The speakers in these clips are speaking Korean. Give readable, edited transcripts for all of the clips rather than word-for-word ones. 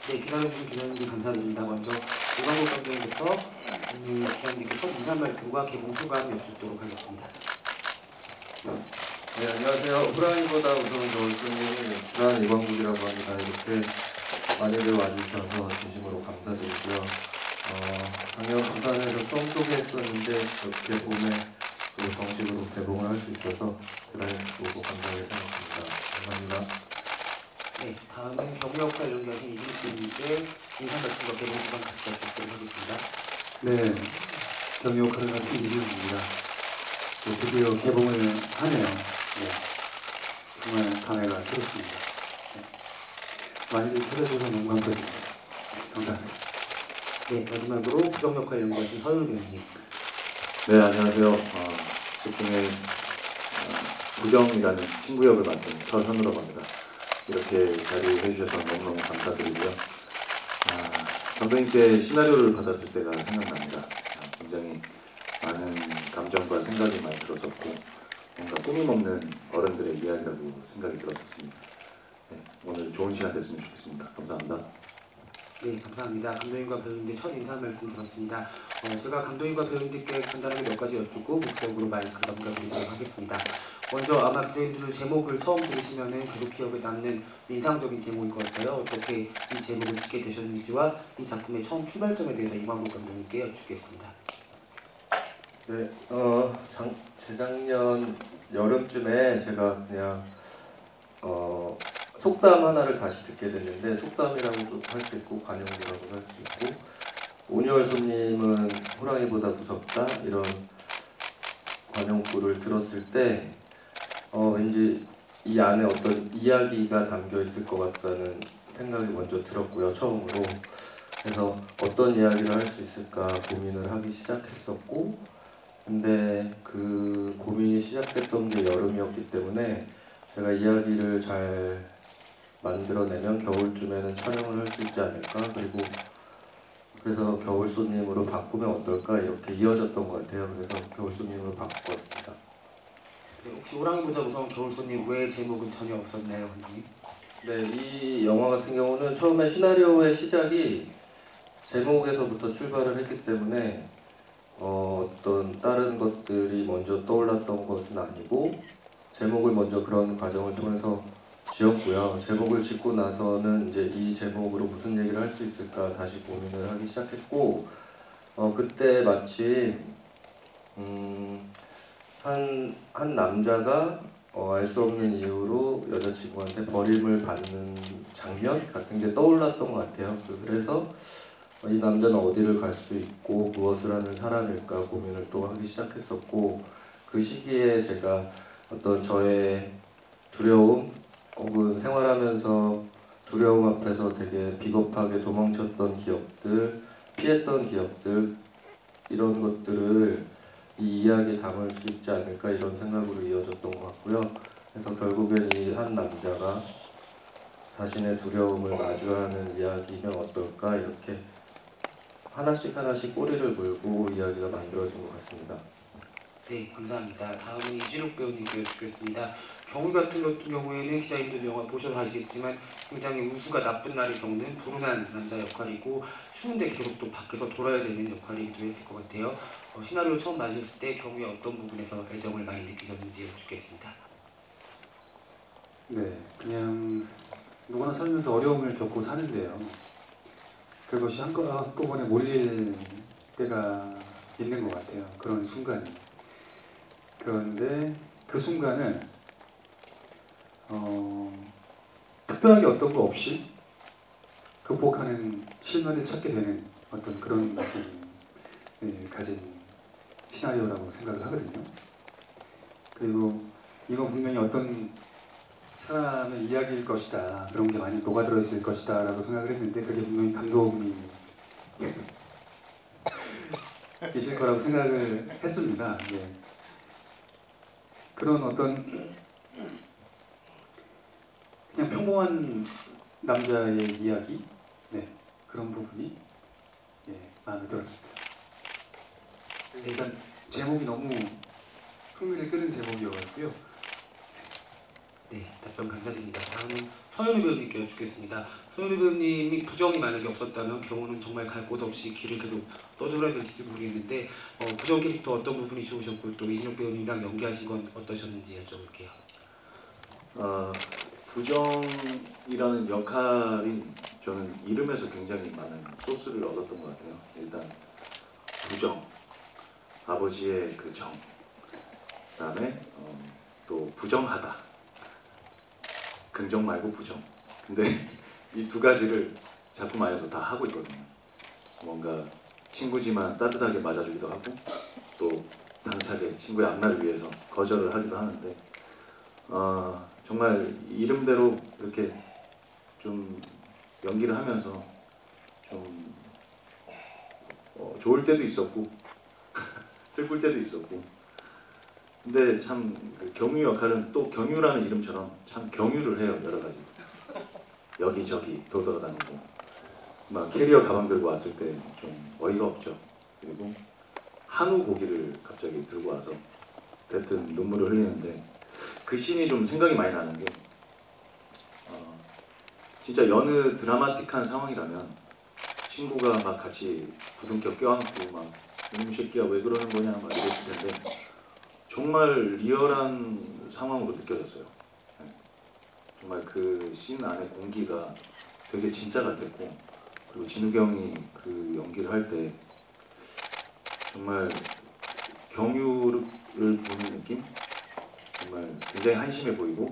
네, 기다려주신 기자님들 감사드립니다. 먼저 오광국 감독님부터 기자님께 첫 인사 말씀과 개봉 소감 여쭙도록 하겠습니다. 네, 안녕하세요. 호랑이보다 우선 좋은 손님 주한 이광국이라고 합니다. 이렇게 많이들 와주셔서 진심으로 감사드리고요. 작년 부산에서 처음 소개했었는데 어떻게 봄에 또 정식으로 개봉을 할 수 있어서 대단히 기쁘고 감사하게 생각합니다. 감사합니다. 네, 다음은 경우역할 연기하신 이준수님께 인사 말씀과 개봉 소감 같이 여쭙도록 하겠습니다. 네, 경역할을 맡은 이준수입니다. 드디어 개봉을 하네요. 네, 정말 감회가 새롭습니다. 네. 많이들 찾아주셔서 너무 감사드립니다. 감사합니다. 네, 마지막으로 부정역할 연기하신 서윤 배우님. 네, 안녕하세요. 제품의 부정이라는 친구 역을 맡은 서현우라고 합니다. 이렇게 자리해 주셔서 너무너무 감사드리고요. 감독님께 시나리오를 받았을 때가 생각납니다. 굉장히 많은 감정과 생각이 많이 들었었고 뭔가 꾸밈 없는 어른들의 이야기라고 생각이 들었었습니다. 네, 오늘 좋은 시간 됐으면 좋겠습니다. 감사합니다. 네, 감사합니다. 감독님과 배우님들 첫 인사 말씀 들었습니다. 제가 감독님과 배우님들께 간단하게 몇 가지 여쭙고 본격적으로 마이크 넘겨드리도록 하겠습니다. 먼저 아마 기자님들도 제목을 처음 들으시면은 계속 기억에 남는 인상적인 제목일 것 같아요. 어떻게 이 제목을 짓게 되셨는지와 이 작품의 처음 출발점에 대해서 이광국 감독님께 여쭙겠습니다. 네, 재작년 여름쯤에 제가 그냥 속담 하나를 다시 듣게 됐는데 속담이라고도 할 수 있고 관용구라고도 할 수 있고 온유월 손님은 호랑이보다 무섭다 이런 관용구를 들었을 때 왠지 이 안에 어떤 이야기가 담겨 있을 것 같다는 생각이 먼저 들었고요. 처음으로. 그래서 어떤 이야기를 할 수 있을까 고민을 하기 시작했었고 근데 그 고민이 시작됐던 게 여름이었기 때문에 제가 이야기를 잘 만들어내면 겨울쯤에는 촬영을 할 수 있지 않을까 그리고 그래서 겨울 손님으로 바꾸면 어떨까 이렇게 이어졌던 것 같아요. 그래서 겨울 손님으로 바꿨습니다. 네, 혹시 호랑이보다 무서운 겨울 손님 외의 제목은 전혀 없었나요, 감독님? 네, 이 영화 같은 경우는 처음에 시나리오의 시작이 제목에서부터 출발을 했기 때문에 어떤 다른 것들이 먼저 떠올랐던 것은 아니고 제목을 먼저 그런 과정을 통해서 지었고요. 제목을 짓고 나서는 이제 이 제목으로 무슨 얘기를 할 수 있을까 다시 고민을 하기 시작했고 그때 마침 한 남자가 알 수 없는 이유로 여자친구한테 버림을 받는 장면 같은 게 떠올랐던 것 같아요. 그래서 이 남자는 어디를 갈 수 있고 무엇을 하는 사람일까 고민을 또 하기 시작했었고 그 시기에 제가 어떤 저의 두려움 혹은 생활하면서 두려움 앞에서 되게 비겁하게 도망쳤던 기억들, 피했던 기억들 이런 것들을 이 이야기에 담을 수 있지 않을까 이런 생각으로 이어졌던 것 같고요. 그래서 결국엔 이 한 남자가 자신의 두려움을 마주하는 이야기면 어떨까 이렇게 하나씩 꼬리를 물고 이야기가 만들어진 것 같습니다. 네, 감사합니다. 다음은 이진욱 배우님께 여쭙겠습니다. 경우 같은 경우에는 기자님들 영화 보셔서 아시겠지만 굉장히 우수가 나쁜 날을 겪는 불운한 남자 역할이고 추운데 계속 또 밖에서 돌아야 되는 역할이기도 했을 것 같아요. 시나리오 처음 만졌을 때 경우에 어떤 부분에서 애정을 많이 느끼셨는지 여쭙겠습니다. 네, 그냥 누구나 살면서 어려움을 겪고 사는데요. 그것이 한꺼번에 몰릴 때가 있는 것 같아요. 그런 순간이. 그런데 그 순간을 특별하게 어떤 거 없이 극복하는 실마리를 찾게 되는 어떤 그런 느낌을 가진 시나리오라고 생각을 하거든요. 그리고 이건 분명히 어떤 사람의 이야기일 것이다. 그런 게 많이 녹아들어 있을 것이다 라고 생각을 했는데 그게 분명히 감독님이 계실 거라고 생각을 했습니다. 네. 그런 어떤 그냥 평범한 남자의 이야기 네, 그런 부분이 마음에 들었습니다. 일단 제목이 너무 흥미를 끄는 제목이어가지고요. 네, 답변 감사드립니다. 다음은 서현우 배우님께 여쭙겠습니다. 서현우 배우님이 부정이 만약에 없었다면 경우는 정말 갈 곳 없이 길을 계속 떠돌아야 될지 모르겠는데 부정 캐릭터 어떤 부분이 좋으셨고 또 이진욱 배우님이랑 연기하신 건 어떠셨는지 여쭤볼게요. 부정이라는 역할이 저는 이름에서 굉장히 많은 소스를 얻었던 것 같아요. 일단 부정, 아버지의 그 정, 그다음에 또 부정하다, 긍정 말고 부정. 근데 이 두 가지를 작품 안에서 다 하고 있거든요. 뭔가 친구지만 따뜻하게 맞아주기도 하고 또 당차게 친구의 앞날을 위해서 거절을 하기도 하는데 정말 이름대로 이렇게 좀 연기를 하면서 좀 좋을 때도 있었고 슬플 때도 있었고 근데 참 그 경유 역할은 또 경유라는 이름처럼 참 경유를 해요. 여러 가지 여기저기 돌아다니고 막 캐리어 가방 들고 왔을 때 좀 어이가 없죠. 그리고 한우 고기를 갑자기 들고 와서 대뜸 눈물을 흘리는데 그 씬이 좀 생각이 많이 나는 게 진짜 여느 드라마틱한 상황이라면 친구가 막 같이 부둥켜 껴안고 막 이놈 새끼야 왜 그러는 거냐 막 이랬을 텐데 정말 리얼한 상황으로 느껴졌어요. 네. 정말 그 씬 안에 공기가 되게 진짜 같았고 그리고 진욱이 형이 그 연기를 할 때 정말 경유를 보는 느낌? 정말 굉장히 한심해 보이고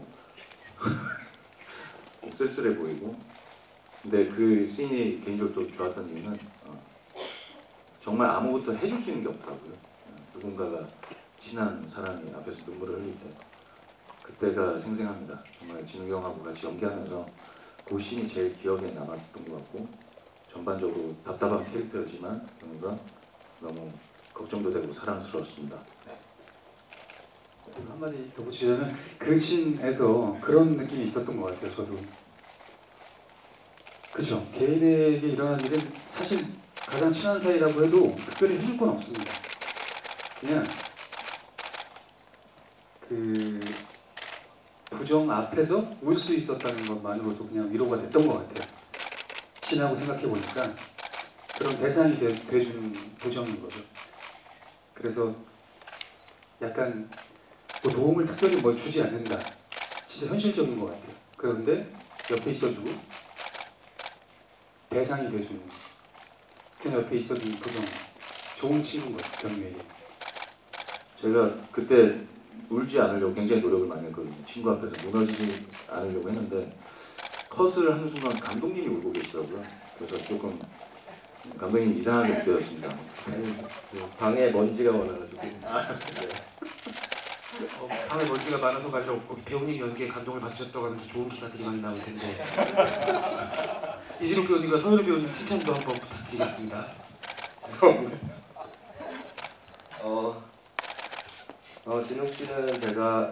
쓸쓸해 보이고 근데 그 씬이 개인적으로 또 좋았던 이유는 정말 아무것도 해줄 수 있는 게 없더라고요. 누군가가 친한 사람이 앞에서 눈물을 흘릴 때 그때가 생생합니다. 정말 진욱이 형하고 같이 연기하면서 그 씬이 제일 기억에 남았던 것 같고 전반적으로 답답한 캐릭터였지만 경우가 너무 걱정도 되고 사랑스러웠습니다. 네. 한마디 더 붙이자면 그 씬에서 그런 느낌이 있었던 것 같아요. 저도. 그렇죠. 개인에게 일어난 일은 사실 가장 친한 사이라고 해도 특별히 해줄 건 없습니다. 그냥 그 부정 앞에서 울 수 있었다는 것만으로도 그냥 위로가 됐던 것 같아요. 친하고 생각해 보니까 그런 대상이 돼준 부정인 거죠. 그래서 약간 뭐 도움을 특별히 뭘 주지 않는다. 진짜 현실적인 것 같아요. 그런데 옆에 있어주고 대상이 돼주는 그냥 옆에 있어주는 부정 좋은 친구인 거죠. 경유에게. 제가 그때 울지 않으려고 굉장히 노력을 많이 했거든요. 친구 앞에서 무너지지 않으려고 했는데 컷을 하는 순간 감독님이 울고 계시더라고요. 그래서 조금 감독님 이상하게 느껴졌습니다. 아니, 그 방에 먼지가 많아가지고. 네. 방에 먼지가 많아서가 아니라 배우님 연기에 감동을 받으셨다고 하면서 좋은 기사들이 많이 나올 텐데 이진욱 배우님과 서현우 배우님 칭찬도 한번 부탁드리겠습니다. 진욱 씨는 제가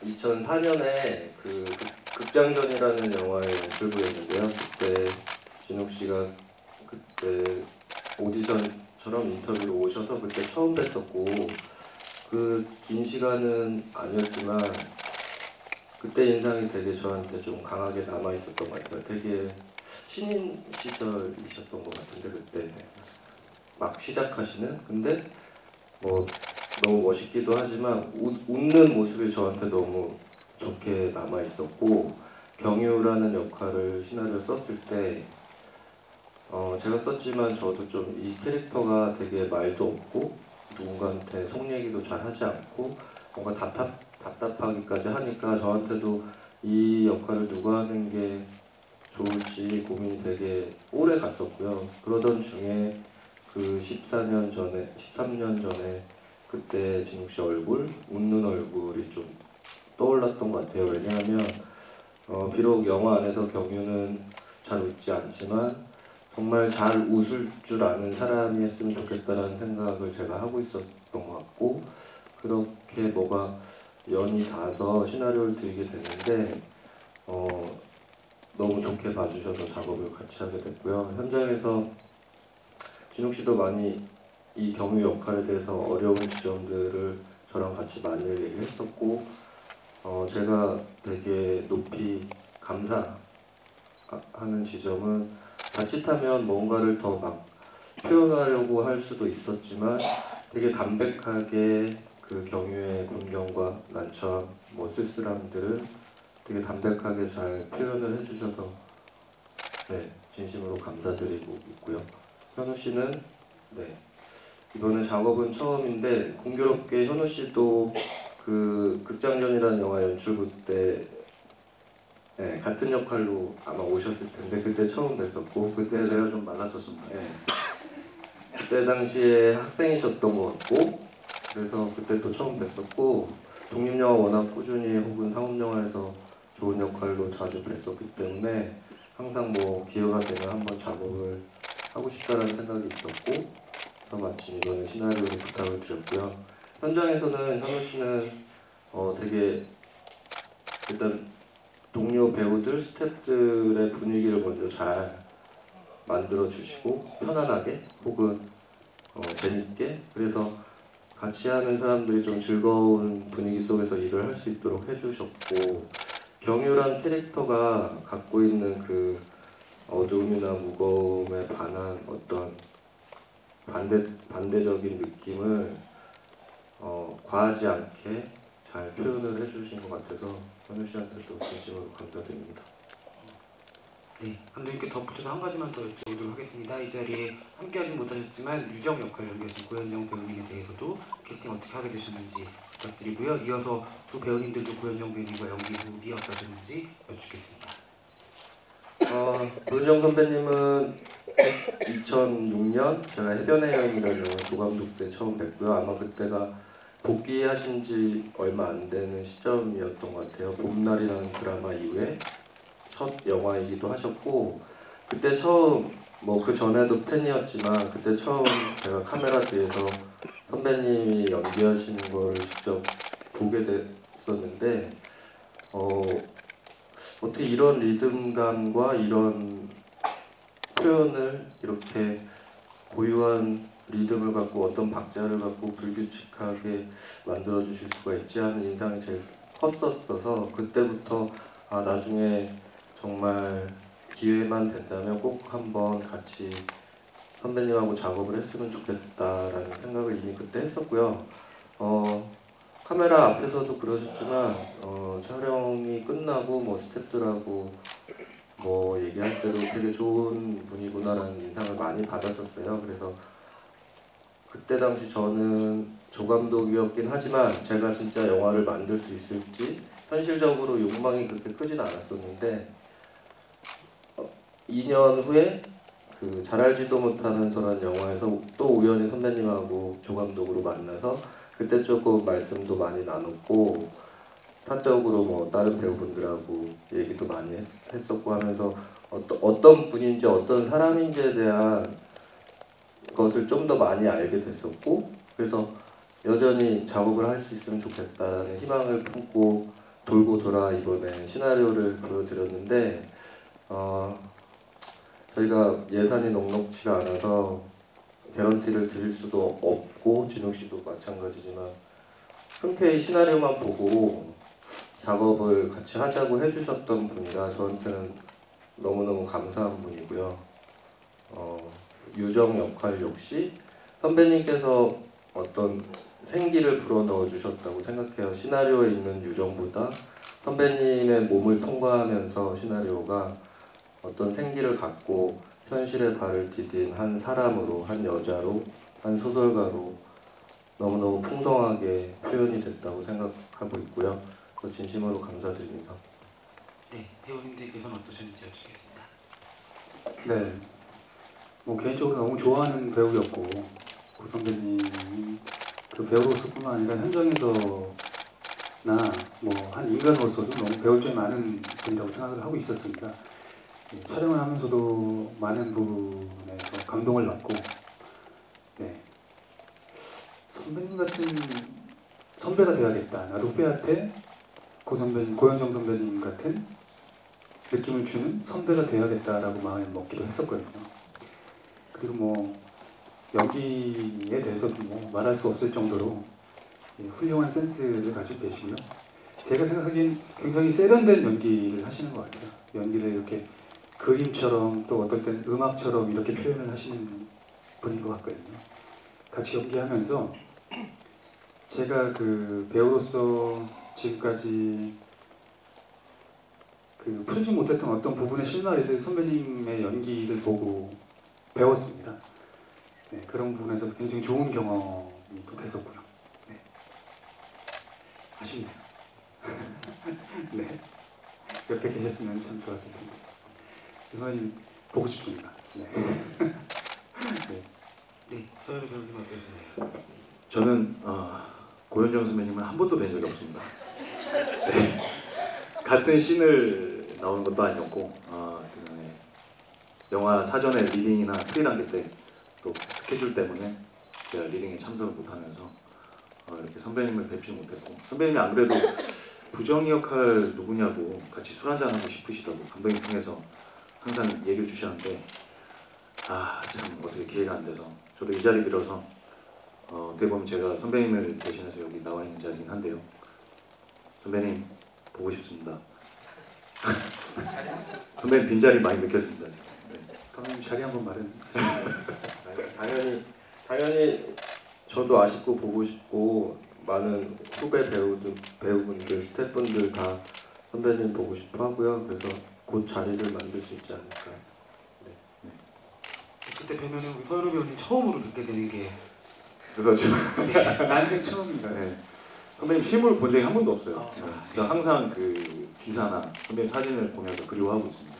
2004년에 그 극장전이라는 영화에 연출부였는데요. 그때 진욱 씨가 그때 오디션처럼 인터뷰로 오셔서 그때 처음 뵀었고 그 긴 시간은 아니었지만 그때 인상이 되게 저한테 좀 강하게 남아 있었던 것 같아요. 되게 신인 시절이셨던 것 같은데 그때 막 시작하시는 근데 뭐 너무 멋있기도 하지만 웃는 모습이 저한테 너무 좋게 남아 있었고 경유라는 역할을 시나리오 썼을 때 제가 썼지만 저도 좀 이 캐릭터가 되게 말도 없고 누군가한테 속 얘기도 잘 하지 않고 뭔가 답답하기까지 하니까 저한테도 이 역할을 누가 하는 게 좋을지 고민이 되게 오래 갔었고요. 그러던 중에 그 13년 전에 그때 진욱 씨 얼굴, 웃는 얼굴이 좀 떠올랐던 것 같아요. 왜냐하면 비록 영화 안에서 경유는 잘 웃지 않지만 정말 잘 웃을 줄 아는 사람이었으면 좋겠다는 생각을 제가 하고 있었던 것 같고 그렇게 뭐가 연이 닿아서 시나리오를 드리게 됐는데 너무 좋게 봐주셔서 작업을 같이 하게 됐고요. 현장에서 진욱 씨도 많이 이 경유 역할에 대해서 어려운 지점들을 저랑 같이 많이 얘기했었고 제가 되게 높이 감사하는 지점은 자칫하면 뭔가를 더 막 표현하려고 할 수도 있었지만 되게 담백하게 그 경유의 곤경과 난처함, 뭐 쓸쓸함들을 되게 담백하게 잘 표현을 해주셔서 네, 진심으로 감사드리고 있고요. 현우 씨는 네, 이번에 작업은 처음인데 공교롭게 현우 씨도 그 극장전이라는 영화 연출부 때 네, 같은 역할로 아마 오셨을 텐데 그때 처음 뵀었고 그때 제가 좀 말랐었습니다. 네, 그때 당시에 학생이셨던 것 같고 그래서 그때 또 처음 뵀었고 독립영화 워낙 꾸준히 혹은 상업영화에서 좋은 역할로 자주 뵀었기 때문에 항상 뭐 기회가 되면 한번 작업을 하고 싶다는 생각이 있었고 그래서 마침 이번에 시나리오를 부탁을 드렸고요. 현장에서는 현우 씨는 되게 일단 동료 배우들, 스태프들의 분위기를 먼저 잘 만들어 주시고 편안하게 혹은 재밌게 그래서 같이 하는 사람들이 좀 즐거운 분위기 속에서 일을 할 수 있도록 해주셨고 경유란 캐릭터가 갖고 있는 그 어두움이나 무거움에 반한 어떤 반대적인 느낌을 과하지 않게 잘 표현을 해주신 것 같아서 현우 씨한테도 진심으로 감사드립니다. 네, 감독님께 덧붙여서 한 가지만 더 여쭤보도록 하겠습니다. 이 자리에 함께하지 못하셨지만 유정 역할을 연기하신 고현정 배우님에 대해서도 캐스팅 어떻게 하게 되셨는지 부탁드리고요. 이어서 두 배우님들도 고현정 배우님과 연기 호흡이 어떠셨는지 여쭙겠습니다. 고현정 선배님은 2006년 제가 해변의 여인이라는 영화 조감독 때 처음 뵀고요. 아마 그때가 복귀하신 지 얼마 안 되는 시점이었던 것 같아요. 봄날이라는 드라마 이후에 첫 영화이기도 하셨고 그때 처음 뭐 그 전에도 팬이었지만 그때 처음 제가 카메라 뒤에서 선배님이 연기하시는 걸 직접 보게 됐었는데 어떻게 이런 리듬감과 이런 표현을 이렇게 고유한 리듬을 갖고 어떤 박자를 갖고 불규칙하게 만들어 주실 수가 있지 하는 인상이 제일 컸었어서 그때부터 나중에 정말 기회만 된다면 꼭 한번 같이 선배님하고 작업을 했으면 좋겠다라는 생각을 이미 그때 했었고요. 카메라 앞에서도 그러셨지만 촬영이 끝나고 뭐 스태프들하고 뭐 얘기할 때도 되게 좋은 분이구나라는 인상을 많이 받았었어요. 그래서 그때 당시 저는 조감독이었긴 하지만 제가 진짜 영화를 만들 수 있을지 현실적으로 욕망이 그렇게 크진 않았었는데 2년 후에 그 잘 알지도 못하는 저라는 영화에서 또 우연히 선배님하고 조감독으로 만나서 그때 조금 말씀도 많이 나눴고 사적으로 뭐 다른 배우분들하고 얘기도 많이 했었고 하면서 어떤 분인지 어떤 사람인지에 대한 것을 좀 더 많이 알게 됐었고 그래서 여전히 작업을 할 수 있으면 좋겠다는 희망을 품고 돌고 돌아 이번에 시나리오를 보여드렸는데 저희가 예산이 넉넉치가 않아서 개런티를 드릴 수도 없고 진욱 씨도 마찬가지지만 흔쾌히 시나리오만 보고 작업을 같이 하자고 해주셨던 분이라 저한테는 너무너무 감사한 분이고요. 유정 역할 역시 선배님께서 어떤 생기를 불어넣어 주셨다고 생각해요. 시나리오에 있는 유정보다 선배님의 몸을 통과하면서 시나리오가 어떤 생기를 갖고 현실에 발을 디딘 한 사람으로, 한 여자로, 한 소설가로 너무너무 풍성하게 표현이 됐다고 생각하고 있고요. 진심으로 감사드립니다. 네, 배우님들께서는 어떠셨는지 여쭙겠습니다. 네, 뭐 개인적으로 너무 좋아하는 배우였고 고 선배님 그 배우로서뿐만 아니라 현장에서나 뭐 한 인간으로서도 너무 배울 점이 많은 분이라고 생각을 하고 있었습니다. 촬영을 하면서도 많은 부분에서 감동을 받고 네, 선배님 같은 선배가 되어야겠다. 나도 후배한테 고현정 선배님 같은 느낌을 주는 선배가 되어야겠다라고 마음을 먹기도 했었거든요. 그리고 뭐 연기에 대해서도 뭐 말할 수 없을 정도로 훌륭한 센스를 가지고 계시고요. 제가 생각하기엔 굉장히 세련된 연기를 하시는 것 같아요. 연기를 이렇게 그림처럼 또 어떨 땐 음악처럼 이렇게 표현을 하시는 분인 것 같거든요. 같이 연기하면서 제가 그 배우로서 지금까지 그 풀지 못했던 어떤 부분의 실마리를 선배님의 연기를 보고 배웠습니다. 네, 그런 부분에서 굉장히 좋은 경험이 또 됐었고요. 네. 아쉽네요. 네. 옆에 계셨으면 참 좋았을 텐데. 선배님 보고 싶습니다. 네. 네. 네, 서현우 배우님 어떠시나요? 저는 고현정 선배님은 한 번도 뵌 적이 없습니다. 네. 같은 씬을 나오는 것도 아니었고 그다음에 영화 사전에 리딩이나 프리랑게 때 또 스케줄 때문에 제가 리딩에 참석을 못하면서 이렇게 선배님을 뵙지 못했고 선배님이 안 그래도 부정이 역할 누구냐고 같이 술 한잔 하고 싶으시다고 감독님 통해서 항상 얘기를 주셨는데 참 어떻게 기회가 안 돼서 저도 이 자리 빌어서 어떻게 보면 제가 선배님을 대신해서 여기 나와 있는 자리긴 한데요. 선배님 보고 싶습니다. 선배님 빈자리 많이 느꼈습니다. 네. 감독님 자리 한번 마련. 당연히 저도 아쉽고 보고 싶고 많은 후배 배우분들, 스태프분들 다 선배님 보고 싶어 하고요. 그래서 곧 자리를 만들 수 있지 않을까. 그때 뵈면은 우리 서현우 배우님 처음으로 뵙게 되는 게 그렇죠. 난생 처음인가요? 네. 선배님 실물 본 적이 한 번도 없어요. 아, 네. 네. 제가 항상 그 기사나 선배님 사진을 보면서 그리워하고 있습니다.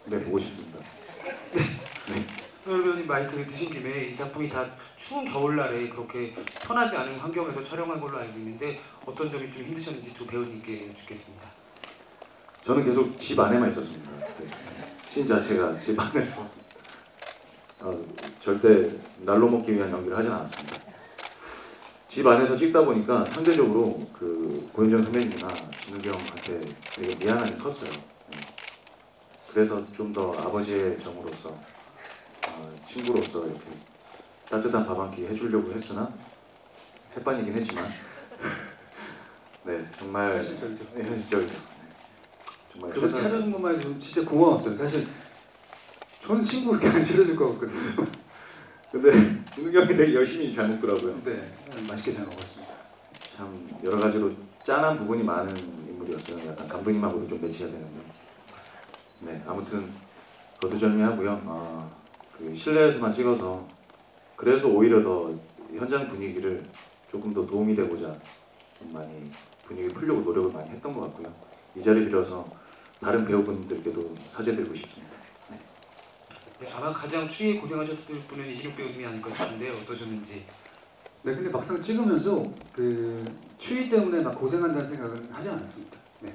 네, 보고 싶습니다. 서현우 배우님 마이크를 드신 김에 이 작품이 다 추운 겨울날에 그렇게 편하지 않은 환경에서 촬영한 걸로 알고 있는데 어떤 점이 좀 힘드셨는지 두 배우님께 여쭙겠습니다. 저는 계속 집 안에만 있었습니다. 네. 신 자체가 집 안에서 절대 날로 먹기 위한 연기를 하진 않았습니다. 집 안에서 찍다 보니까 상대적으로 그 고현정 선배님이나 진욱이 형한테 되게 미안함이 컸어요. 네. 그래서 좀 더 아버지의 정으로서 친구로서 이렇게 따뜻한 밥 한 끼 해주려고 했으나 햇반이긴 했지만 네 정말 현실적이죠. 네, 현실적이죠. 네. 정말 그거 최선을 차려준 것만 해도 진짜 고마웠어요. 사실 저는 친구 그렇게 안 차려줄 것 같거든요. 근데 진욱이 형이 되게 열심히 잘 먹더라고요. 네, 맛있게 잘 먹었습니다. 참 여러 가지로 짠한 부분이 많은 인물이었어요. 약간 감독님하고도 좀 매치가 되는데. 네, 아무튼 거두절미하고요. 그 실내에서만 찍어서 그래서 오히려 더 현장 분위기를 조금 더 도움이 되고자 좀 많이 분위기 풀려고 노력을 많이 했던 것 같고요. 이 자리 빌어서 다른 배우분들께도 사죄드리고 싶습니다. 네, 아마 가장 추위에 고생하셨을 분은 이진욱 배우님이 아닐까 싶은데 어떠셨는지. 네, 근데 막상 찍으면서 그 추위 때문에 막 고생한다는 생각은 하지 않았습니다. 네,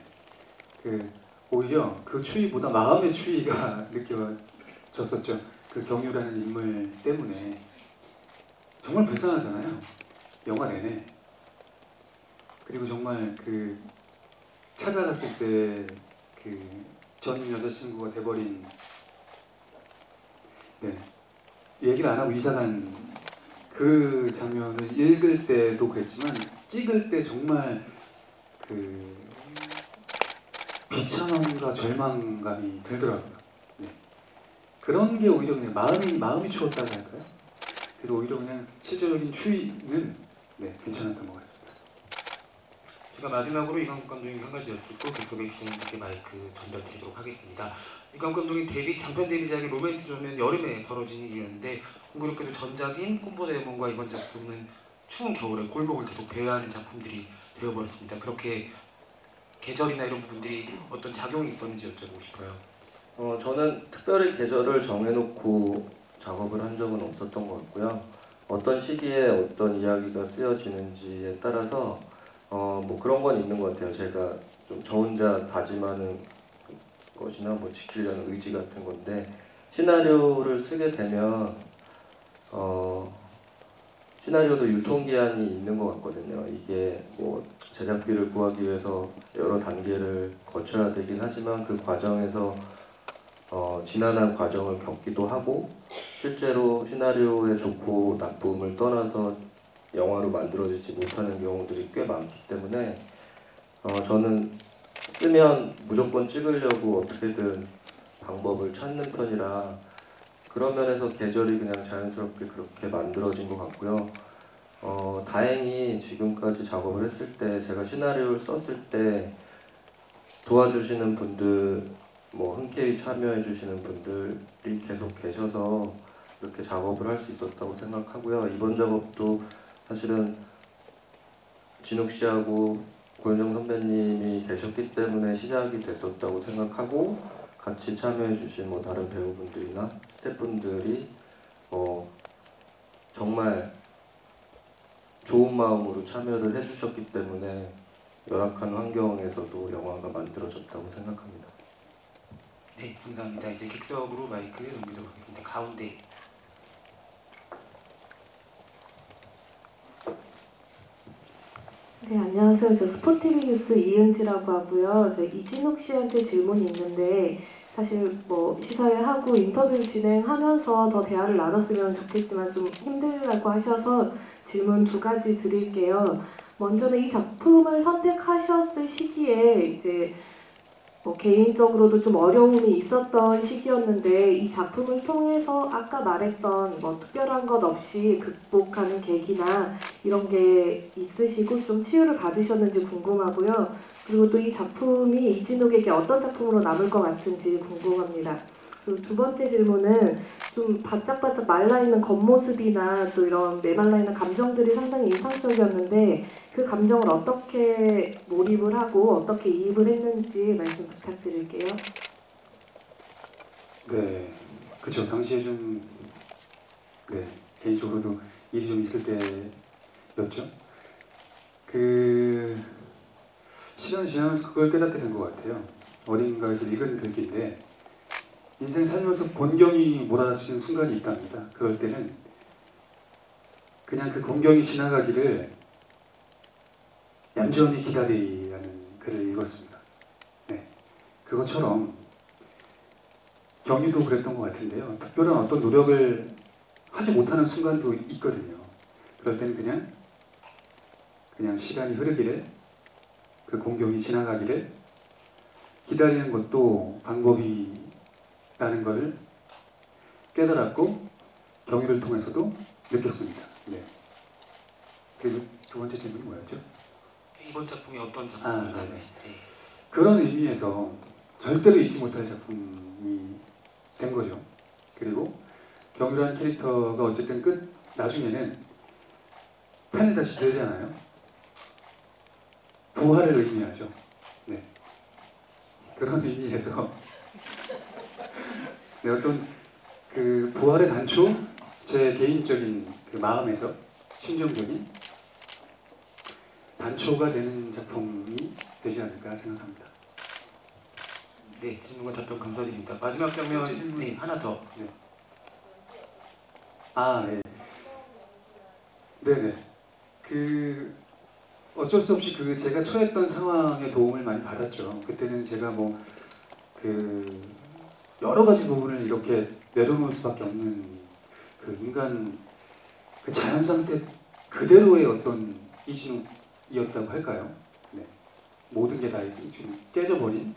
그 오히려 그 추위보다 마음의 추위가 느껴졌었죠. 그 경유라는 인물 때문에 정말 불쌍하잖아요. 영화 내내. 그리고 정말 그 찾아갔을 때 그 전 여자친구가 돼버린 네, 얘기를 안 하고 이사간 그 장면을 읽을 때도 그랬지만 찍을 때 정말 그 비참함과 절망감이 들더라고요. 네. 그런 게 오히려 그냥 마음이 추웠다고 할까요? 그래서 오히려 그냥 실제적인 추위는 네, 괜찮았던 것 같습니다. 제가 마지막으로 이강국 감독님 한 가지 여쭙고 계속해 기자님께 마이크 전달드리도록 하겠습니다. 이강국 감독이 장편 데뷔작인 로맨스존은 여름에 벌어진 일이었는데 공교롭게도 전작인 콤보데몬과 이번 작품은 추운 겨울에 골목을 계속 배회하는 작품들이 되어버렸습니다. 그렇게 계절이나 이런 부분들이 어떤 작용이 있었는지 여쭤보고 싶어요. 저는 특별히 계절을 정해놓고 작업을 한 적은 없었던 것 같고요. 어떤 시기에 어떤 이야기가 쓰여지는지에 따라서 뭐 그런 건 있는 것 같아요. 제가 좀 저 혼자 다짐하는 것이나 뭐 지키려는 의지 같은 건데 시나리오를 쓰게 되면 시나리오도 유통기한이 있는 것 같거든요. 이게 뭐 제작비를 구하기 위해서 여러 단계를 거쳐야 되긴 하지만 그 과정에서 지난한 과정을 겪기도 하고 실제로 시나리오의 좋고 나쁨을 떠나서 영화로 만들어지지 못하는 경우들이 꽤 많기 때문에 저는 쓰면 무조건 찍으려고 어떻게든 방법을 찾는 편이라 그런 면에서 계절이 그냥 자연스럽게 그렇게 만들어진 것 같고요. 다행히 지금까지 작업을 했을 때 제가 시나리오를 썼을 때 도와주시는 분들, 뭐 흔쾌히 참여해 주시는 분들이 계속 계셔서 이렇게 작업을 할 수 있었다고 생각하고요. 이번 작업도 사실은 진욱 씨하고 고현정 선배님이 계셨기 때문에 시작이 됐었다고 생각하고 같이 참여해 주신 뭐 다른 배우분들이나 스태프분들이 정말 좋은 마음으로 참여를 해주셨기 때문에 열악한 환경에서도 영화가 만들어졌다고 생각합니다. 네, 감사합니다. 이제 객석으로 마이크 넘기도록 하겠습니다. 가운데. 네, 안녕하세요. 저 스포티비 뉴스 이은지라고 하고요. 저 이진욱 씨한테 질문이 있는데 사실 뭐 시사회 하고 인터뷰를 진행하면서 더 대화를 나눴으면 좋겠지만 좀 힘들다고 하셔서 질문 두 가지 드릴게요. 먼저는 이 작품을 선택하셨을 시기에 이제 뭐 개인적으로도 좀 어려움이 있었던 시기였는데 이 작품을 통해서 아까 말했던 뭐 특별한 것 없이 극복하는 계기나 이런 게 있으시고 좀 치유를 받으셨는지 궁금하고요. 그리고 또 이 작품이 이진욱에게 어떤 작품으로 남을 것 같은지 궁금합니다. 그리고 두 번째 질문은 좀 바짝바짝 말라있는 겉모습이나 또 이런 메말라있는 감정들이 상당히 인상적이었는데 그 감정을 어떻게 몰입을 하고 어떻게 이입을 했는지 말씀 부탁드릴게요. 네, 그렇죠. 당시에 좀 개인적으로도 일이 좀 있을 때였죠. 그 시간이 지나면서 그걸 깨닫게 된 것 같아요. 어딘가에서 읽은 글귀인데 인생 살면서 곤경이 몰아닥치는 순간이 있답니다. 그럴 때는 그냥 그 곤경이 지나가기를 얌전히 기다리라는 글을 읽었습니다. 네, 그것처럼 경유도 그랬던 것 같은데요. 특별한 어떤 노력을 하지 못하는 순간도 있거든요. 그럴 때는 그냥 시간이 흐르기를, 그 공경이 지나가기를 기다리는 것도 방법이라는 것을 깨달았고 경유를 통해서도 느꼈습니다. 네. 그리고 두 번째 질문이 뭐였죠? 이번 작품이 어떤 작품인가? 네네. 네. 그런 의미에서 절대로 잊지 못할 작품이 된 거죠. 그리고 경유라는 캐릭터가 어쨌든 나중에는 펜을 다시 들잖아요. 부활을 의미하죠. 네. 그런 의미에서 네, 어떤 그 부활의 단초, 제 개인적인 그 마음에서 심정적인 단초가 되는 작품이 되지 않을까 생각합니다. 네, 질문과 답변 감사드립니다. 마지막 장면 네, 하나 더. 네. 네. 네네. 그 어쩔 수 없이 그 제가 처했던 상황에 도움을 많이 받았죠. 그때는 제가 뭐 그 여러 가지 부분을 이렇게 내려놓을 수밖에 없는 그 인간 그 자연 상태 그대로의 어떤 이진욱이었다고 할까요? 네. 모든 게 다 지금 깨져버린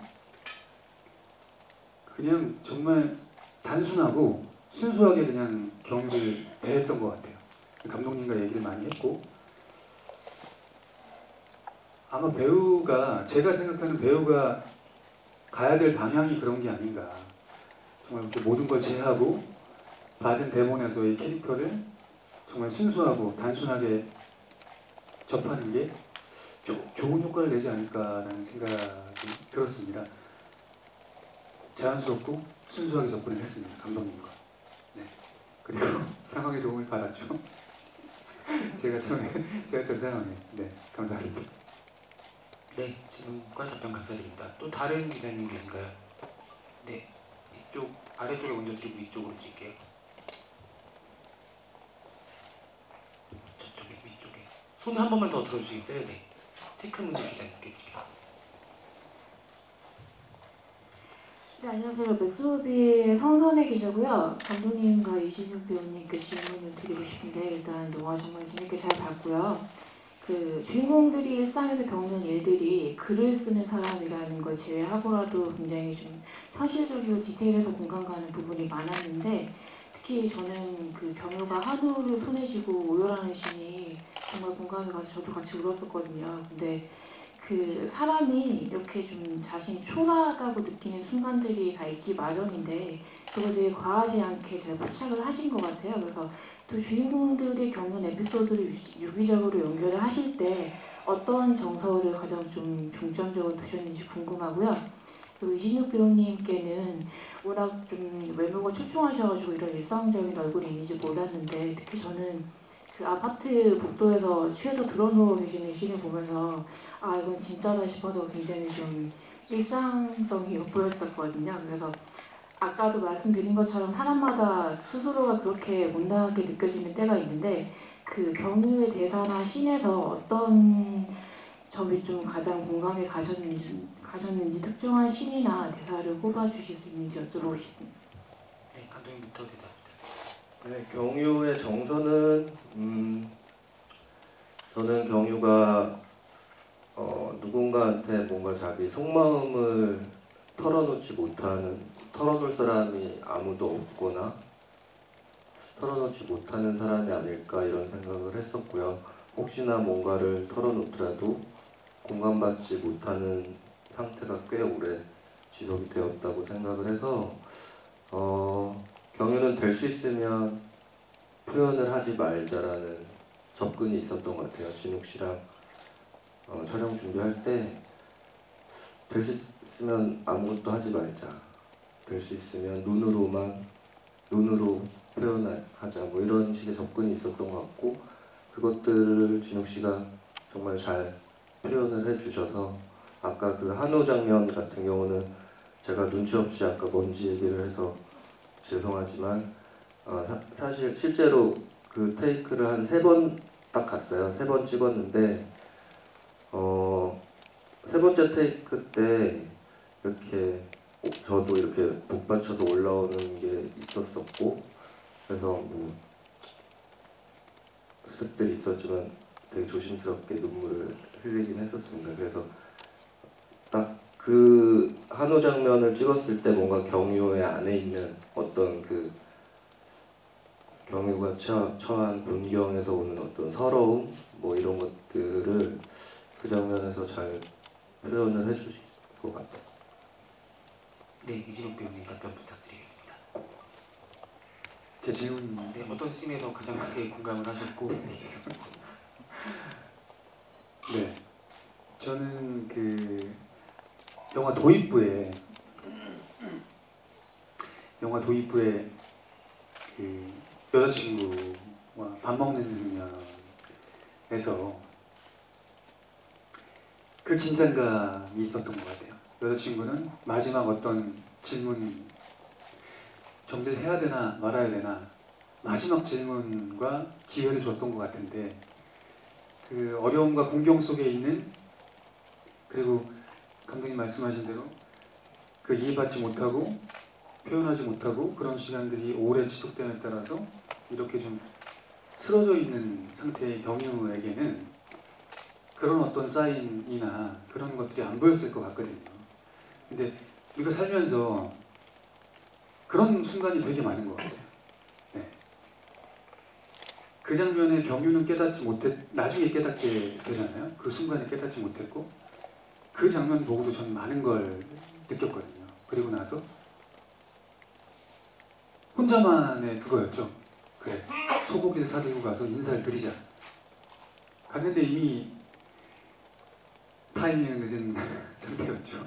그냥 정말 단순하고 순수하게 그냥 경유를 대했던 것 같아요. 감독님과 얘기를 많이 했고 아마 배우가 제가 생각하는 배우가 가야 될 방향이 그런 게 아닌가. 정말 이렇게 모든 걸 제하고 받은 대본에서의 캐릭터를 정말 순수하고 단순하게 접하는 게 좋은 효과를 내지 않을까라는 생각이 들었습니다. 자연스럽고 순수하게 접근을 했습니다. 감독님과. 네. 그리고 상황의 도움을 받았죠. 제가 했던 상황에. 네, 감사합니다. 네, 질문과 답변 감사드립니다. 또 다른 기자님 계신가요? 네, 이쪽 아래쪽에 먼저 드리고 이쪽으로 찍게요. 저쪽에 위쪽에 손 한 번만 더 들어주시겠어요? 네, 체크문제 기자님께 드릴게요. 네, 안녕하세요. 맥스무비의 성선혜 기자고요. 감독님과 이진욱 배우님께 질문을 드리고 싶은데 일단 영화 정말 재밌게 잘 봤고요. 그 주인공들이 일상에서 겪는 일들이 글을 쓰는 사람이라는 걸 제외하고라도 굉장히 좀 현실적이고 디테일해서 공감 가는 부분이 많았는데 특히 저는 그 경유가 한우를 손에 쥐고 오열하는 씬이 정말 공감이 가서 저도 같이 울었었거든요. 근데 그 사람이 이렇게 좀 자신이 초라하다고 느끼는 순간들이 다 있기 마련인데 그것을 과하지 않게 잘 포착을 하신 것 같아요. 그래서 또 주인공들이 겪는 에피소드를 유기적으로 연결을 하실 때 어떤 정서를 가장 좀 중점적으로 두셨는지 궁금하고요. 그리고 이진욱 배우님께는 워낙 좀 외모가 출중하셔가지고 이런 일상적인 얼굴이 있는지 몰랐는데 특히 저는 그 아파트 복도에서 취해서 드러누워 계시는 씬을 보면서 아 이건 진짜다 싶어서 굉장히 좀 일상성이 돋보였었거든요. 그래서 아까도 말씀드린 것처럼 사람마다 스스로가 그렇게 못나게 느껴지는 때가 있는데 그 경유의 대사나 씬에서 어떤 점이 좀 가장 공감이 가셨는지 특정한 씬이나 대사를 꼽아주실 수 있는지 여쭤보고 싶습니다. 네, 감독님부터 대답 부탁드립니다. 네, 경유의 정서는 저는 경유가 누군가한테 뭔가 자기 속마음을 털어놓을 사람이 아무도 없거나 털어놓지 못하는 사람이 아닐까 이런 생각을 했었고요. 혹시나 뭔가를 털어놓더라도 공감받지 못하는 상태가 꽤 오래 지속이 되었다고 생각을 해서 경유는 될 수 있으면 표현을 하지 말자라는 접근이 있었던 것 같아요. 진욱 씨랑 촬영 준비할 때 될 수 있으면 아무것도 하지 말자. 될 수 있으면 눈으로 표현하자. 뭐 이런 식의 접근이 있었던 것 같고 그것들을 진욱 씨가 정말 잘 표현을 해주셔서 아까 그 한우 장면 같은 경우는 제가 눈치 없이 아까 먼지 얘기를 해서 죄송하지만 사실 실제로 그 테이크를 한 3번 딱 갔어요. 3번 찍었는데 세 번째 테이크 때 이렇게 저도 이렇게 복받쳐서 올라오는 게 있었었고 그래서 뭐 습들이 있었지만 되게 조심스럽게 눈물을 흘리긴 했었습니다. 그래서 딱 그 한우 장면을 찍었을 때 뭔가 경유의 안에 있는 어떤 그 경유가 처한 본경에서 오는 어떤 서러움 뭐 이런 것들을 그 장면에서 잘 표현을 해주실 것 같아요. 네, 이진욱 배우님 답변 부탁드리겠습니다. 제 질문 네, 어떤 씬에서 가장 크게 공감을 하셨고 네, 저는 그 영화 도입부에 그 여자친구와 밥 먹는 장면에서 그 긴장감이 있었던 것 같아요. 여자친구는 마지막 어떤 질문 정리를 해야 되나 말아야 되나 마지막 질문과 기회를 줬던 것 같은데 그 어려움과 공경 속에 있는 그리고 감독님 말씀하신 대로 그 이해받지 못하고 표현하지 못하고 그런 시간들이 오래 지속됨에 따라서 이렇게 좀 쓰러져 있는 상태의 경유에게는 그런 어떤 사인이나 그런 것들이 안 보였을 것 같거든요. 근데 우리가 살면서 그런 순간이 되게 많은 것 같아요. 네. 그 장면에 경유는 나중에 깨닫게 되잖아요. 그 순간에 깨닫지 못했고 그 장면 보고도 저는 많은 걸 느꼈거든요. 그리고 나서 혼자만의 그거였죠. 그래, 소고기를 사들고 가서 인사를 드리자. 갔는데 이미 타이밍은 늦은 상태였죠.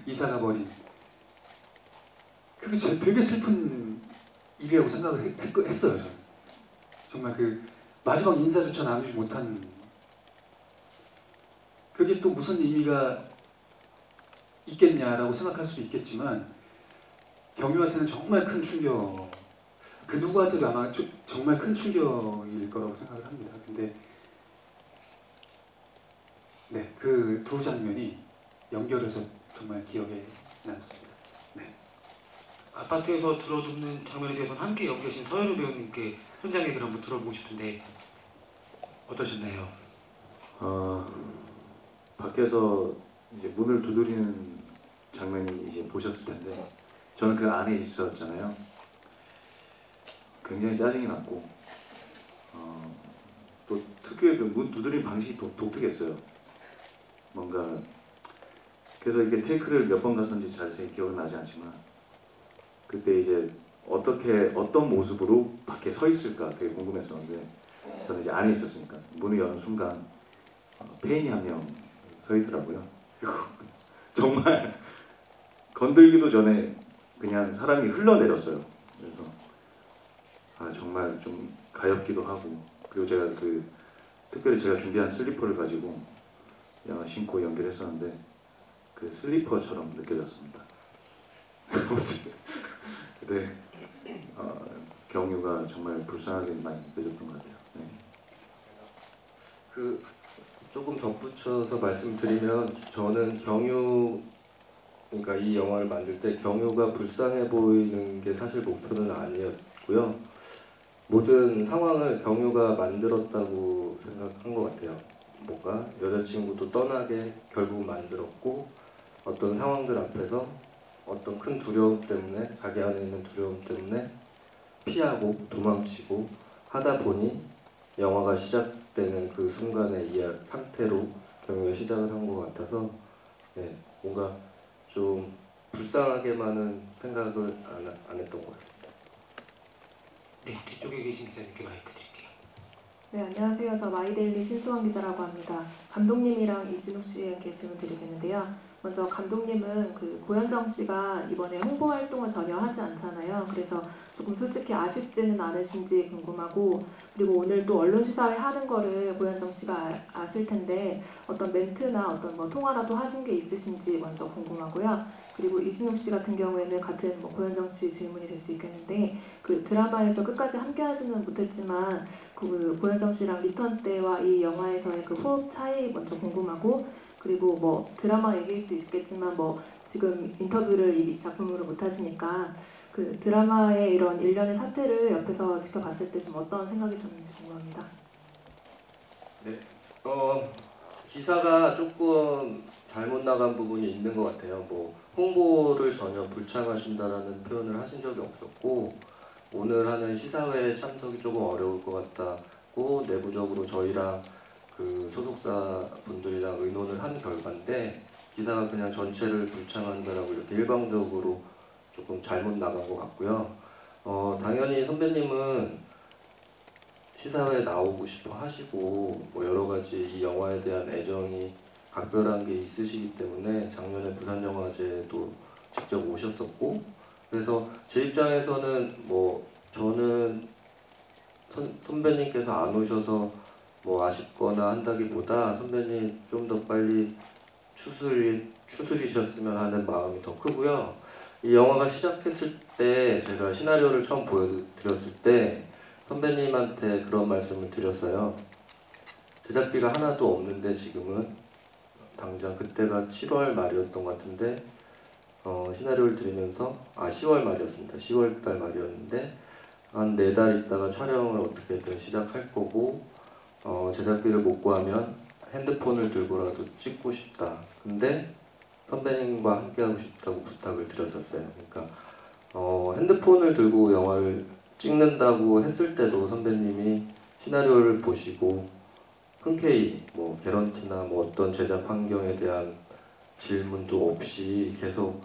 이사가 버린. 그게 되게 슬픈 일이라고 생각을 했어요. 저는. 정말 그 마지막 인사조차 나누지 못한 그게 또 무슨 의미가 있겠냐라고 생각할 수도 있겠지만 경유한테는 정말 큰 충격, 그 누구한테도 아마 정말 큰 충격일 거라고 생각을 합니다. 근데 네, 그 두 장면이 연결해서 정말 기억에 남습니다. 네. 아파트에서 들어눕는 장면에 대해서는 함께 연기하신 서현우 배우님께 현장 얘기를 한번 들어보고 싶은데 어떠셨나요? 밖에서 이제 문을 두드리는 장면이 이제 보셨을 텐데 저는 그 안에 있었잖아요. 굉장히 짜증이 났고 또 특유의 그 문 두드리는 방식이 독특했어요. 뭔가 그래서 이게 테이크를 몇 번 갔는지 자세히 기억은 나지 않지만 그때 이제 어떤 모습으로 밖에 서 있을까 되게 궁금했었는데 저는 이제 안에 있었으니까 문을 여는 순간 페인이 한 명 서 있더라고요. 그리고 정말 건들기도 전에 그냥 사람이 흘러내렸어요. 그래서 정말 좀 가엾기도 하고 그리고 제가 특별히 제가 준비한 슬리퍼를 가지고 신고 연결했었는데 그 슬리퍼처럼 느껴졌습니다. 네, 경유가 정말 불쌍하게 많이 느껴졌던 것 같아요. 네. 그 조금 덧붙여서 말씀드리면 저는 경유 그러니까 이 영화를 만들 때 경유가 불쌍해 보이는 게 사실 목표는 아니었고요. 모든 상황을 경유가 만들었다고 생각한 것 같아요. 뭔가 여자친구도 떠나게 결국 만들었고 어떤 상황들 앞에서 어떤 큰 두려움 때문에 자기 안에 있는 두려움 때문에 피하고 도망치고 하다 보니 영화가 시작되는 그 순간의 이 상태로 경유가 시작을 한 것 같아서 네, 뭔가 좀 불쌍하게만은 생각을 안 했던 것 같습니다. 네, 뒤쪽에 계신 기자님께 마이크 드릴게요. 네, 안녕하세요. 저 마이데일리 신수원 기자라고 합니다. 감독님이랑 이진욱 씨에게 질문 드리겠는데요. 먼저 감독님은 그 고현정 씨가 이번에 홍보 활동을 전혀 하지 않잖아요. 그래서 조금 솔직히 아쉽지는 않으신지 궁금하고, 그리고 오늘 또 언론 시사회 하는 거를 고현정 씨가 아실 텐데 어떤 멘트나 어떤 뭐 통화라도 하신 게 있으신지 먼저 궁금하고요. 그리고 이진욱 씨 같은 경우에는 같은 뭐 고현정 씨 질문이 될 수 있겠는데 그 드라마에서 끝까지 함께하지는 못했지만 그 고현정 씨랑 리턴 때와 이 영화에서의 그 호흡 차이 먼저 궁금하고, 그리고 뭐 드라마 얘기일 수도 있겠지만 뭐 지금 인터뷰를 이 작품으로 못 하시니까 그 드라마의 이런 일련의 사태를 옆에서 지켜봤을 때 좀 어떤 생각이 드는지 궁금합니다. 네, 기사가 조금 잘못 나간 부분이 있는 것 같아요. 뭐 홍보를 전혀 불창하신다라는 표현을 하신 적이 없었고 오늘 하는 시사회에 참석이 조금 어려울 것 같다고 내부적으로 저희랑 그 소속사 분들이랑 의논을 한 결과인데 기사가 그냥 전체를 불창한다라고 이렇게 일방적으로 조금 잘못 나간 것 같고요. 당연히 선배님은 시사회에 나오고 싶어 하시고 뭐 여러 가지 이 영화에 대한 애정이 각별한 게 있으시기 때문에 작년에 부산영화제도 직접 오셨었고 그래서 제 입장에서는 뭐 저는 선배님께서 안 오셔서 뭐 아쉽거나 한다기보다 선배님 좀 더 빨리 추스리셨으면 하는 마음이 더 크고요. 이 영화가 시작했을 때 제가 시나리오를 처음 보여드렸을 때 선배님한테 그런 말씀을 드렸어요. 제작비가 하나도 없는데 지금은 당장 그때가 7월 말이었던 것 같은데 시나리오를 들으면서 10월 말이었습니다. 10월 달 말이었는데 한 4달 있다가 촬영을 어떻게든 시작할 거고 제작비를 못 구하면 핸드폰을 들고라도 찍고 싶다. 근데 선배님과 함께하고 싶다고 부탁을 드렸었어요. 그러니까 핸드폰을 들고 영화를 찍는다고 했을 때도 선배님이 시나리오를 보시고 흔쾌히 뭐 개런티나 뭐 어떤 제작 환경에 대한 질문도 없이 계속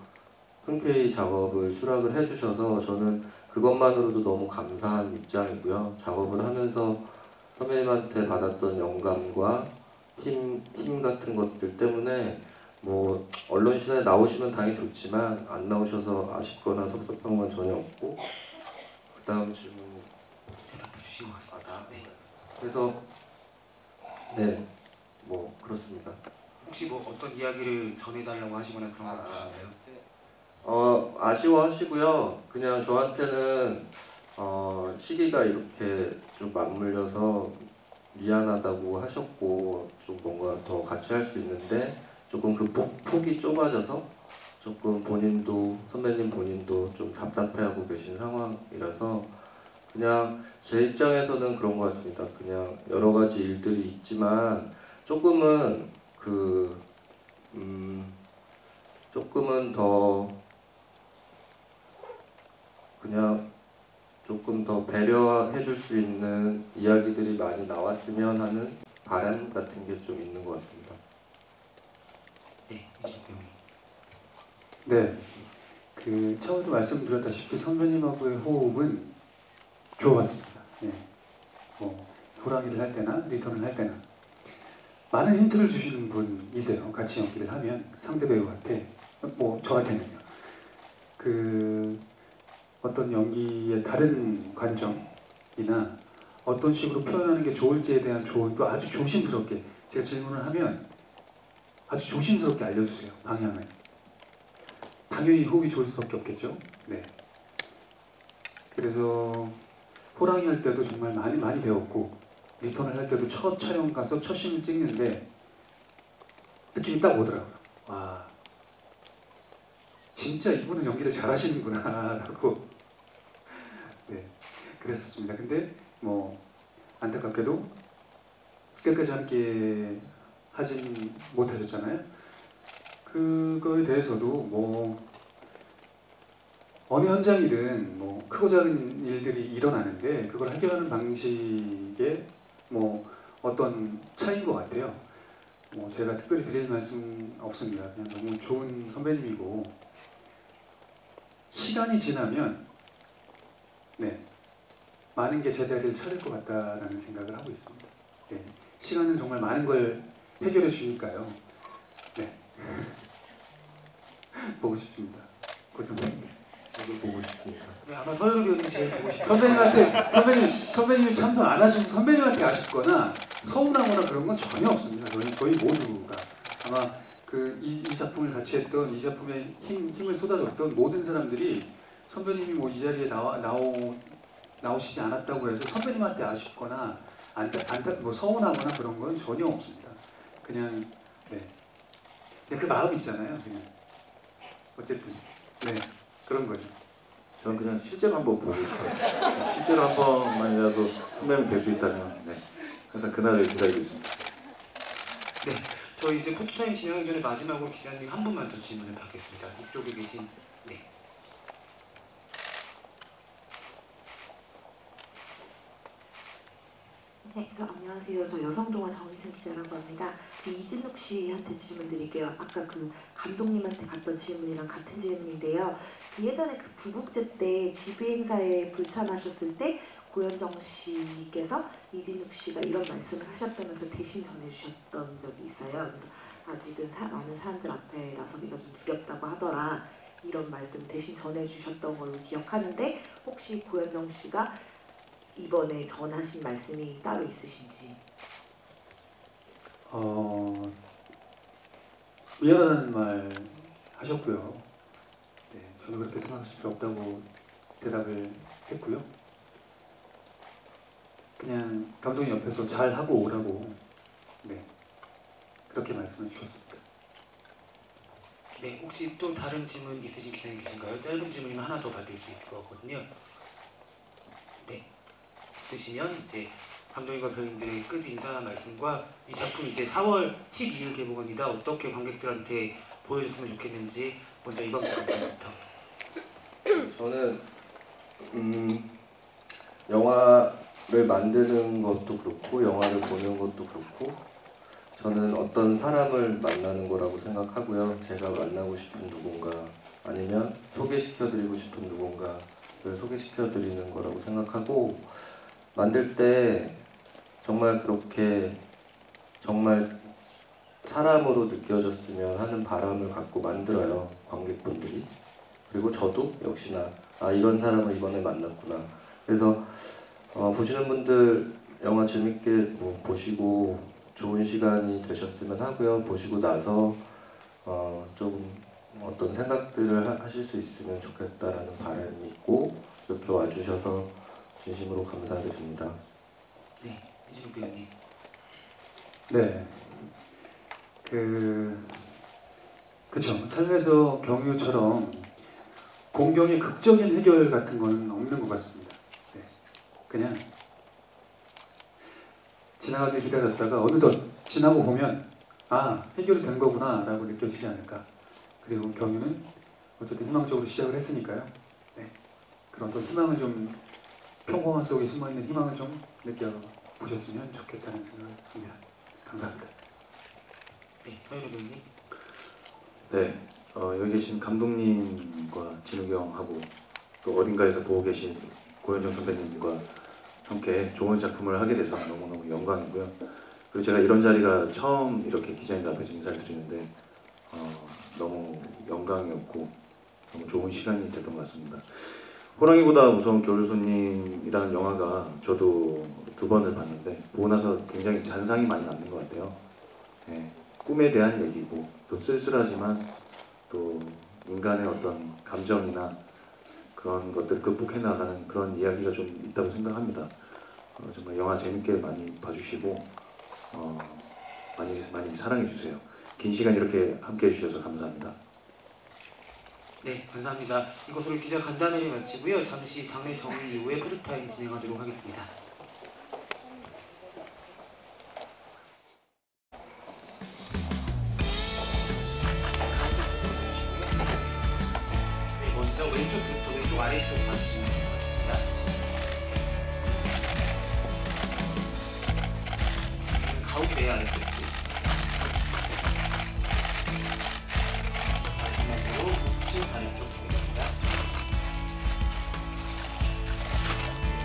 흔쾌히 작업을 수락을 해주셔서 저는 그것만으로도 너무 감사한 입장이고요. 작업을 하면서 선배님한테 받았던 영감과 힘 같은 것들 때문에 뭐 언론 시사에 나오시면 당연히 좋지만 안 나오셔서 아쉽거나 섭섭한 건 전혀 없고 그 다음 질문 주신 것 같습니다. 네. 그래서 네 뭐 그렇습니다. 혹시 뭐 어떤 이야기를 전해달라고 하시거나 그런 거 없으신가요? 아쉬워하시고요. 그냥 저한테는 시기가 이렇게 좀 맞물려서 미안하다고 하셨고 좀 뭔가 더 같이 할 수 있는데 조금 그 폭이 좁아져서 조금 본인도 선배님 본인도 좀 답답해하고 계신 상황이라서 그냥 제 입장에서는 그런 것 같습니다. 그냥 여러 가지 일들이 있지만 조금은 조금은 더 그냥 조금 더 배려해 줄 수 있는 이야기들이 많이 나왔으면 하는 바람 같은 게 좀 있는 것 같습니다. 네, 이진욱 배우님. 네, 그 처음에도 말씀드렸다시피 선배님하고의 호흡은 좋았습니다. 네. 뭐 호랑이를 할 때나 리턴을 할 때나 많은 힌트를 주시는 분이세요. 같이 연기를 하면 상대 배우한테 뭐 저한테는요. 그 어떤 연기의 다른 관점이나 어떤 식으로 표현하는 게 좋을지에 대한 조언도 아주 조심스럽게 제가 질문을 하면 아주 조심스럽게 알려주세요. 방향을. 당연히 호흡이 좋을 수밖에 없겠죠. 네. 그래서 호랑이 할 때도 정말 많이 배웠고 리턴을 할 때도 첫 촬영 가서 첫 씬을 찍는데 느낌이 딱 오더라고요. 와, 진짜 이분은 연기를 잘하시는구나 라고 네, 그랬었습니다. 근데 뭐 안타깝게도 끝까지 함께 하진 못하셨잖아요. 그거에 대해서도 뭐 어느 현장이든 뭐 크고 작은 일들이 일어나는데 그걸 해결하는 방식에 뭐 어떤 차이인 것 같아요. 뭐 제가 특별히 드릴 말씀 없습니다. 그냥 너무 좋은 선배님이고 시간이 지나면 네, 많은 게 제자리를 찾을 것 같다라는 생각을 하고 있습니다. 네, 시간은 정말 많은 걸 해결해 주니까요. 네, 보고 싶습니다. 고생하셨습니다. 저도 보고 싶습니다. 네, 아마 서유리 배우님 제일 보고 싶어요. 선배님이 참석 안 하셔서 선배님한테 아쉽거나 서운하거나 그런 건 전혀 없습니다. 저희 모두가 아마 이 작품을 같이 했던 이 작품에 힘을 쏟아줬던 모든 사람들이 선배님이 뭐 이 자리에 나오시지 않았다고 해서 선배님한테 아쉽거나 뭐 서운하거나 그런 건 전혀 없습니다. 그냥 네, 그냥 그 마음 있잖아요. 그냥 어쨌든 네, 그런 거죠. 저는 그냥 실제로 한번 보고 싶어요. 실제로 한 번만이라도 선배님 뵐 수 있다면 네. 항상 그날을 기다리고 있습니다. 네, 저희 이제 포토타임 진행하기 전에 마지막으로 기자님 한 분만 더 질문을 받겠습니다. 이쪽에 계신 네. 네, 안녕하세요. 저 여성동화 정희승 기자라고 합니다. 이진욱 씨한테 질문 드릴게요. 아까 그 감독님한테 갔던 질문이랑 같은 질문인데요. 예전에 그 부국제 때 지휘 행사에 불참하셨을 때 고현정 씨께서 이진욱 씨가 이런 말씀을 하셨다면서 대신 전해주셨던 적이 있어요. 그래서 아직은 많은 사람들 앞에 나서기가 좀 두렵다고 하더라. 이런 말씀 대신 전해주셨던 걸로 기억하는데 혹시 고현정 씨가 이번에 전하신 말씀이 따로 있으신지? 미안하다는 말 하셨고요. 네, 저는 그렇게 생각하실 필요 없다고 대답을 했고요. 그냥 감독님 옆에서 잘 하고 오라고 네, 그렇게 말씀해 주셨습니다. 네, 혹시 또 다른 질문 있으신 기자님 계신가요? 짧은 질문이면 하나 더 받을 수 있을 것 같거든요. 네, 있으시면 이제 감독님과 배우님들의 끝 인사 말씀과 이 작품 이제 4월 12일 개봉합니다. 어떻게 관객들한테 보여줬으면 좋겠는지 먼저 이번 감독님부터. 저는 영화를 만드는 것도 그렇고 영화를 보는 것도 그렇고 저는 어떤 사람을 만나는 거라고 생각하고요. 제가 만나고 싶은 누군가 아니면 소개시켜드리고 싶은 누군가를 소개시켜드리는 거라고 생각하고 만들 때 정말 그렇게 정말 사람으로 느껴졌으면 하는 바람을 갖고 만들어요. 관객분들이. 그리고 저도 역시나 이런 사람을 이번에 만났구나. 그래서 보시는 분들 영화 재밌게 보시고 좋은 시간이 되셨으면 하고요. 보시고 나서 조금 어떤 생각들을 하실 수 있으면 좋겠다라는 바람이 있고 이렇게 와주셔서 진심으로 감사드립니다. 네, 이진욱 배우님. 네, 그쵸. 삶에서 경유처럼 공경의 극적인 해결 같은 건 없는 것 같습니다. 네, 그냥 지나가길 기다렸다가 어느덧 지나고 보면 아 해결이 된 거구나라고 느껴지지 않을까. 그리고 경유는 어쨌든 희망적으로 시작을 했으니까요. 네. 그런 어떤 희망을 좀 평범한 속에 숨어있는 희망을 좀 느껴보셨으면 좋겠다는 생각을 합니다. 감사합니다. 네, 서현우 배우님. 네, 여기 계신 감독님과 진욱이 형하고 또 어딘가에서 보고 계신 고현정 선배님과 함께 좋은 작품을 하게 돼서 너무너무 영광이고요. 그리고 제가 이런 자리가 처음 이렇게 기자님들 앞에서 인사를 드리는데 너무 영광이었고 너무 좋은 시간이 됐던 것 같습니다. 호랑이보다 무서운 교류손님이라는 영화가 저도 2번을 봤는데 보고 나서 굉장히 잔상이 많이 남는 것 같아요. 네, 꿈에 대한 얘기고 또 쓸쓸하지만 또 인간의 어떤 감정이나 그런 것들을 극복해 나가는 그런 이야기가 좀 있다고 생각합니다. 정말 영화 재밌게 많이 봐주시고 많이 사랑해 주세요. 긴 시간 이렇게 함께 해주셔서 감사합니다. 네, 감사합니다. 이것으로 기자 간단하게 마치고요. 잠시 장례 정리 이후에 포토타임 진행하도록 하겠습니다. 네, 먼저 왼쪽 아래쪽 봐주시면 될 것 같습니다. 가운데 아래쪽. 마지막으로 우측 아래쪽 보겠습니다.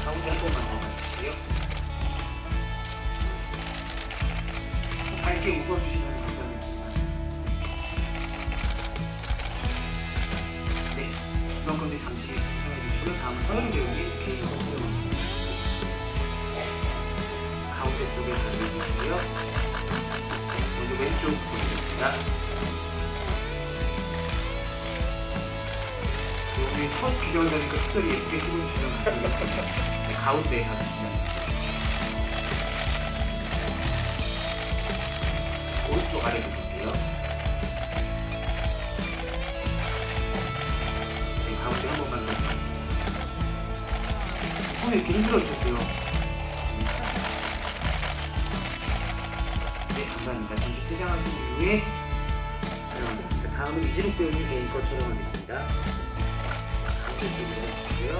가운데 한 번만 더 봐주세요. 밝게 웃어주시면 감사하겠습니다. 네, 이번 건데 잠시 시청해주시고요. 다음은 서현우 배우님 개인으로 촬영합니다. 가운데 쪽에 보여주시고요. 먼저 왼쪽 보여드립니다. 여기 첫 기념이니까 특별히 예쁘게 찍어주시면 감사하겠습니다. 네, 가운데에 가주시면 오른쪽 아래 보실게요. 네, 가운데 한 번만 더. 손에 이렇게 흔들어주세요. 네, 감사합니다. 잠시 퇴장하신 이후에 촬영하겠습니다. 다음은 이진욱 배우님 개인 거 촬영하겠습니다. 가운데 쪽으로 해주시고요.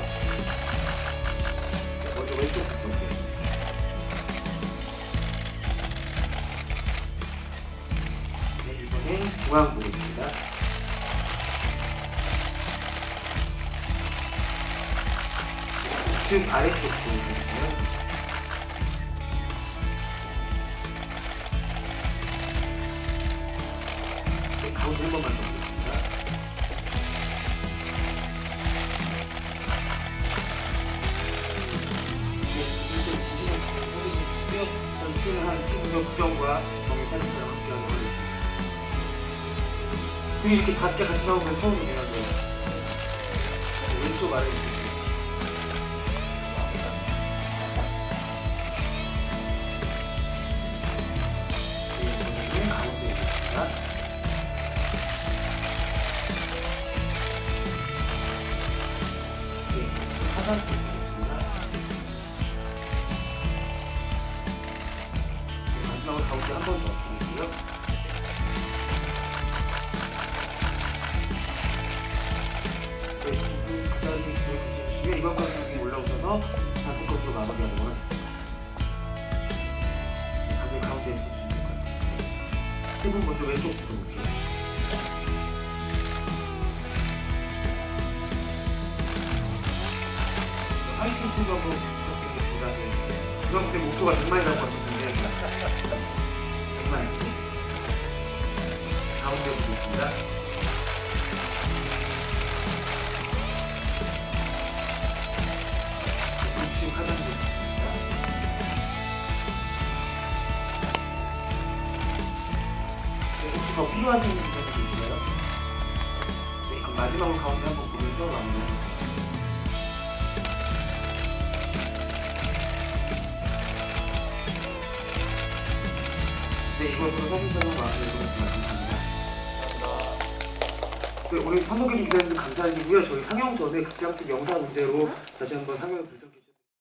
네, 먼저 왼쪽부터 보겠습니다. 중앙 보겠습니다. 우측 아래쪽 보여주시고요. 네, 가운데 한 번만 더 보겠습니다. 네, 이쪽 지지는 서주시고요. 전투를 한 친구들 국정과 정의 사진처럼 함께하는 걸로 그 이렇게 밖에 같이 나오면 처음이에요. 왼쪽 아래 네, 가운데 있습니다. 네, 하단 쪽입니다. 네, 마지막으로 가운데 한 번 더 보여주고요. 이번 과정이 올라오셔서 다섯 건으로 마무리하는 건 다들 가운데에 서주시면 될 것 같아요. 세분 먼저 왼쪽부터 볼게요. 화이팅 스도 한번 부탁드리겠습니다. 그럼 그때 목표가 100만이 나올 것 같은데 100만 가운데 보겠습니다. 더 필요하신 분들도 있어요. 네, 그럼 마지막으로 가운데 한번 보면서 마무리합니다. 네, 이것으로 사진 촬영 마무리해보겠습니다. 감사합니다. 네, 오늘 참석해주신 기자님들 감사드리고요. 저희 상영 전에 극장식 영상 문제로 다시 한번 상영을 불러